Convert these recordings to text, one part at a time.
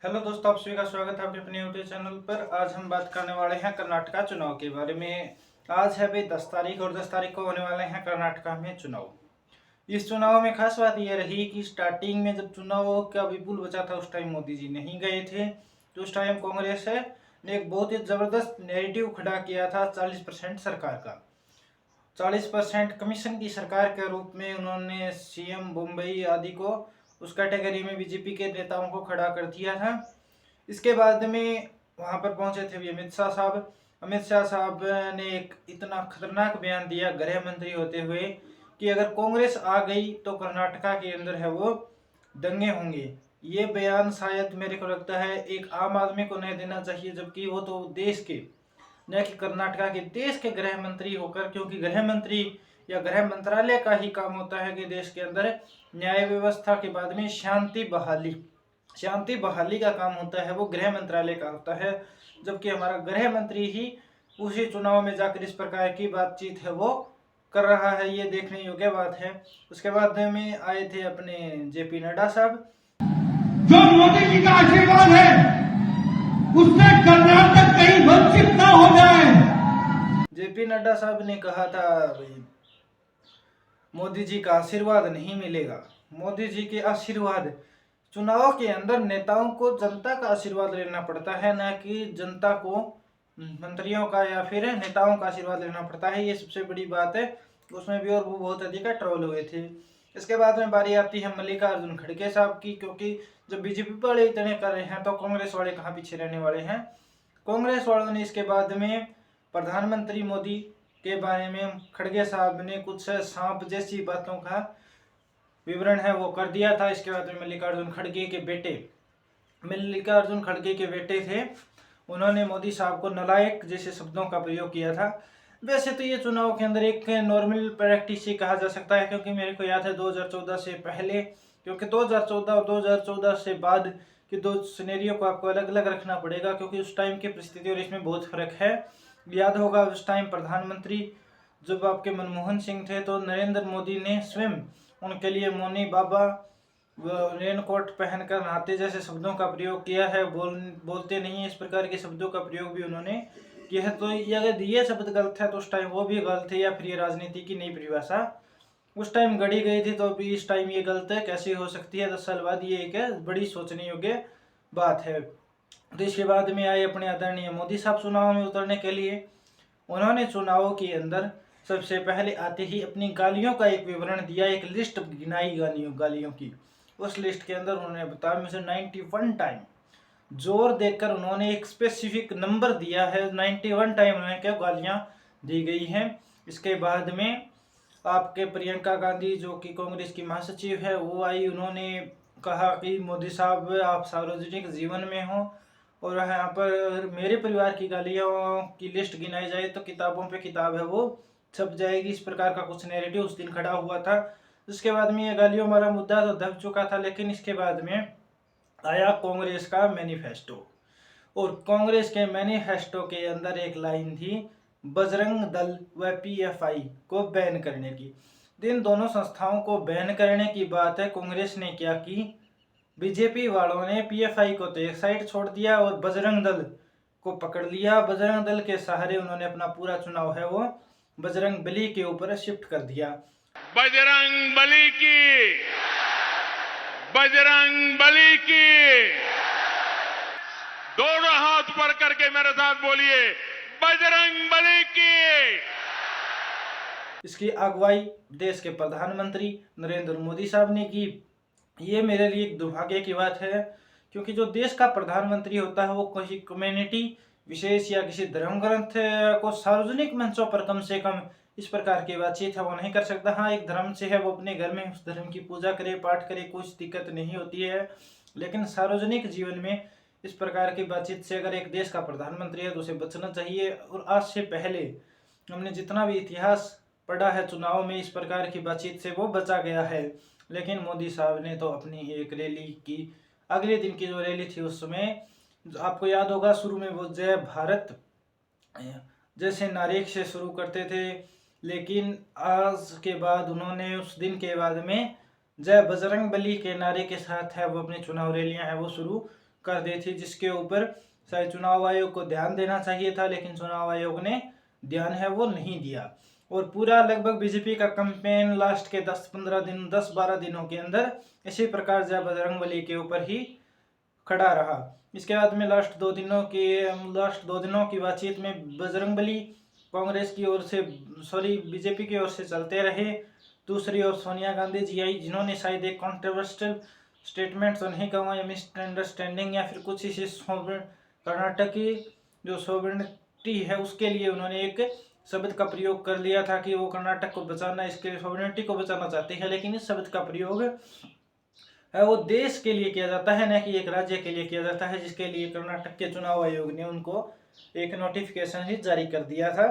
Hello दोस्तों, आप सभी का स्वागत है अपने यूट्यूब चैनल पर। आज हम बात करने वाले हैं कर्नाटका चुनाव के बारे में। आज है भाई 10 तारीख और 10 तारीख को होने वाले हैं कर्नाटका में चुनाव। इस चुनाव में खास बात यह रही कि स्टार्टिंग में जब चुनाव का विपुल बचा था उस टाइम मोदी जी नहीं गए थे। तो उस टाइम कांग्रेस ने एक बहुत ही जबरदस्त नैरेटिव खड़ा किया था 40% सरकार का। 40% कमीशन की सरकार के रूप में उन्होंने सीएम मुंबई आदि को उस कैटेगरी में बीजेपी के नेताओं को खड़ा कर दिया था। इसके बाद में वहां पर पहुंचे थे भी अमित शाह साहब। अमित शाह साहब ने एक इतना खतरनाक बयान दिया गृह मंत्री होते हुए कि अगर कांग्रेस आ गई तो कर्नाटका के अंदर है वो दंगे होंगे। ये बयान शायद मेरे को लगता है एक आम आदमी को नहीं देना चाहिए, जबकि वो तो देश के न कि कर्नाटका के देश के गृह मंत्री होकर, क्योंकि गृह मंत्री या गृह मंत्रालय का ही काम होता है कि देश के अंदर न्याय व्यवस्था के बाद में शांति बहाली का काम होता है, वो गृह मंत्रालय का होता है। जबकि हमारा गृह मंत्री ही उसी चुनाव में जाकर इस प्रकार की बातचीत है वो कर रहा है, ये देखने योग्य बात है। उसके बाद में आए थे अपने जेपी नड्डा साहब। जो मोदी जी का आशीर्वाद है उससे कर्नाटक कहीं वंचित ना हो जाए। जेपी नड्डा साहब ने कहा था भाई मोदी जी का आशीर्वाद नहीं मिलेगा। मोदी जी के आशीर्वाद, चुनाव के अंदर नेताओं को जनता का आशीर्वाद लेना पड़ता है, न कि जनता को मंत्रियों का या फिर नेताओं का आशीर्वाद लेना पड़ता है। ये सबसे बड़ी बात है। उसमें भी और वो बहुत अधिक ट्रोल हुए थे। इसके बाद में बारी आती है मल्लिकार्जुन खड़गे साहब की, क्योंकि जब बीजेपी वाले इतने कर रहे हैं तो कांग्रेस वाले कहाँ पीछे रहने वाले हैं। कांग्रेस वालों ने इसके बाद में प्रधानमंत्री मोदी के बारे में खड़गे साहब ने कुछ सांप जैसी बातों का विवरण है वो कर दिया था। इसके बाद में मल्लिकार्जुन खड़गे के बेटे थे, उन्होंने मोदी साहब को नालायक जैसे शब्दों का प्रयोग किया था। वैसे तो ये चुनाव के अंदर एक नॉर्मल प्रैक्टिस ही कहा जा सकता है, क्योंकि मेरे को याद है 2014 से पहले, क्योंकि 2014 और 2014 से बाद के दो सिनेरियो को आपको अलग अलग रखना पड़ेगा, क्योंकि उस टाइम की परिस्थिति और इसमें बहुत फर्क है। याद होगा उस टाइम प्रधानमंत्री जब आपके मनमोहन सिंह थे तो नरेंद्र मोदी ने स्वयं उनके लिए मोनी बाबा रेनकोट पहनकर नहाते जैसे शब्दों का प्रयोग किया है। बोलते नहीं है, इस प्रकार के शब्दों का प्रयोग भी उन्होंने किया है। तो ये अगर ये शब्द गलत है तो उस टाइम वो भी गलत है, या फिर ये राजनीति की नई परिभाषा उस टाइम गढ़ी गई थी तो अभी इस टाइम ये गलत है कैसे हो सकती है 10 साल बाद, ये एक बड़ी सोचने योग्य बात है। तो इसके बाद में आए अपने आदरणीय मोदी साहब चुनाव में उतरने के लिए। उन्होंने चुनावों के अंदर सबसे पहले आते ही अपनी गालियों का एक विवरण दिया, एक लिस्ट गिनाई गालियों की। उस लिस्ट के अंदर उन्होंने बताया में से 91 टाइम जोर देकर उन्होंने एक स्पेसिफिक नंबर दिया है। 91 टाइम उन्हें क्या गालियां दी गई हैं। इसके बाद में आपके प्रियंका गांधी जो कि कांग्रेस की महासचिव है वो आई, उन्होंने कहा कि मोदी साहब आप सार्वजनिक जीवन में हो और यहाँ पर मेरे परिवार की गालियों की लिस्ट गिनाई जाए तो किताबों पे किताब है वो छप जाएगी। इस प्रकार का कुछ नैरेटिव उस दिन खड़ा हुआ था। उसके बाद में ये गालियों वाला मुद्दा तो दब चुका था, लेकिन इसके बाद में आया कांग्रेस का मैनिफेस्टो, और कांग्रेस के मैनिफेस्टो के अंदर एक लाइन थी बजरंग दल व पीएफआई को बैन करने की। इन दोनों संस्थाओं को बैन करने की बात है। कांग्रेस ने क्या की, बीजेपी वालों ने पीएफआई को तो एक साइड छोड़ दिया और बजरंग दल को पकड़ लिया। बजरंग दल के सहारे उन्होंने अपना पूरा चुनाव है वो बजरंग बली के ऊपर शिफ्ट कर दिया। बजरंग बली की, बजरंग बली की। दोनों हाथ ऊपर करके मेरे साथ बोलिए, बजरंग बली की। इसकी अगुवाई देश के प्रधानमंत्री नरेंद्र मोदी साहब ने की। ये मेरे लिए एक दुर्भाग्य की बात है, क्योंकि जो देश का प्रधानमंत्री होता है वो किसी कम्युनिटी विशेष या किसी धर्म ग्रंथ को सार्वजनिक मंचों पर कम से कम इस प्रकार की बातचीत है वो नहीं कर सकता। हाँ, एक धर्म से है वो अपने घर में उस धर्म की पूजा करे, पाठ करे, कुछ दिक्कत नहीं होती है, लेकिन सार्वजनिक जीवन में इस प्रकार की बातचीत से अगर एक देश का प्रधानमंत्री है तो उसे बचना चाहिए। और आज से पहले हमने जितना भी इतिहास पढ़ा है चुनाव में, इस प्रकार की बातचीत से वो बचा गया है। लेकिन मोदी साहब ने तो अपनी एक रैली की, अगले दिन की जो रैली थी उस समय आपको याद होगा शुरू में वो जय भारत जैसे नारे से शुरू करते थे, लेकिन आज के बाद उन्होंने उस दिन के बाद में जय बजरंग बली के नारे के साथ है वो अपनी चुनाव रैलियां है वो शुरू कर दी थी, जिसके ऊपर शायद चुनाव आयोग को ध्यान देना चाहिए था, लेकिन चुनाव आयोग ने ध्यान है वो नहीं दिया। और पूरा लगभग बीजेपी का कैंपेन लास्ट के 10-12 दिनों के अंदर इसी प्रकार जय बजरंगबली के ऊपर ही खड़ा रहा। इसके बाद में लास्ट दो दिनों की बातचीत में बजरंगबली कांग्रेस की ओर से बीजेपी की ओर से चलते रहे। दूसरी ओर सोनिया गांधी जी आई, जिन्होंने शायद एक कॉन्ट्रोवर्शियल स्टेटमेंट तो नहीं कहूँगा, या मिसअंडरस्टैंडिंग या फिर कुछ इसी कर्नाटक की जो सॉवरेनिटी है उसके लिए उन्होंने एक शब्द का प्रयोग कर लिया था कि वो कर्नाटक को बचाना, इसके सॉवरेनिटी को बचाना चाहती है। लेकिन इस शब्द का प्रयोग है वो देश के लिए किया जाता है, न कि एक राज्य के लिए किया जाता है, जिसके लिए कर्नाटक के चुनाव आयोग ने उनको एक नोटिफिकेशन ही जारी कर दिया था।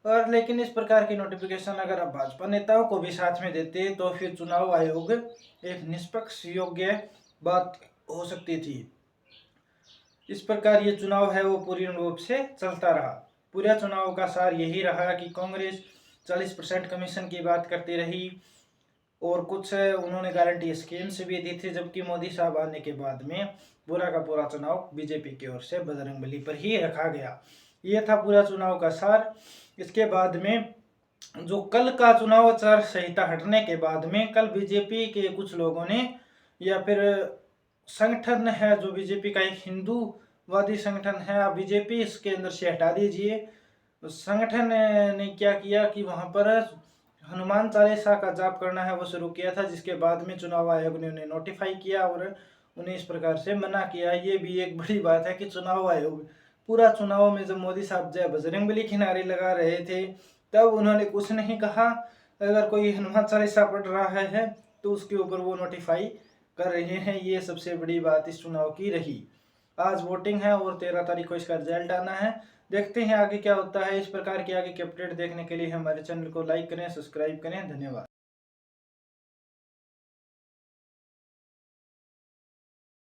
और लेकिन इस प्रकार की नोटिफिकेशन अगर आप भाजपा नेताओं को भी साथ में देते तो फिर चुनाव आयोग एक निष्पक्ष योग्य बात हो सकती थी। इस प्रकार ये चुनाव है वो पूर्ण रूप से चलता रहा। पूरे चुनाव का सार यही रहा कि कांग्रेस 40% कमीशन की बात करती रही और कुछ उन्होंने गारंटी स्कीम्स भी दी थी, जबकि मोदी साहब आने के बाद में पूरा का पूरा चुनाव बीजेपी की ओर से बजरंगबली पर ही रखा गया। ये था पूरा चुनाव का सार। इसके बाद में जो कल का चुनाव आचार संहिता हटने के बाद में कल बीजेपी के कुछ लोगों ने या फिर संगठन है जो बीजेपी का एक हिंदूवादी संगठन है, आप बीजेपी इसके अंदर से हटा दीजिए। संगठन ने क्या किया कि वहां पर हनुमान चालीसा का जाप करना है वो शुरू किया था, जिसके बाद में चुनाव आयोग ने उन्हें नोटिफाई किया और उन्हें इस प्रकार से मना किया। ये भी एक बड़ी बात है कि चुनाव आयोग पूरा चुनाव में जब मोदी साहब जय बजरंगबली की नारे लगा रहे थे तब उन्होंने कुछ नहीं कहा। अगर कोई हनुमान चालीसा पढ़ रहा है तो उसके ऊपर वो नोटिफाई कर रहे हैं। ये सबसे बड़ी बात इस चुनाव की रही। आज वोटिंग है और 13 तारीख को इसका रिजल्ट आना है। देखते हैं आगे क्या होता है। इस प्रकार की आगे के अपडेट देखने के लिए हमारे चैनल को लाइक करें, सब्सक्राइब करें। धन्यवाद।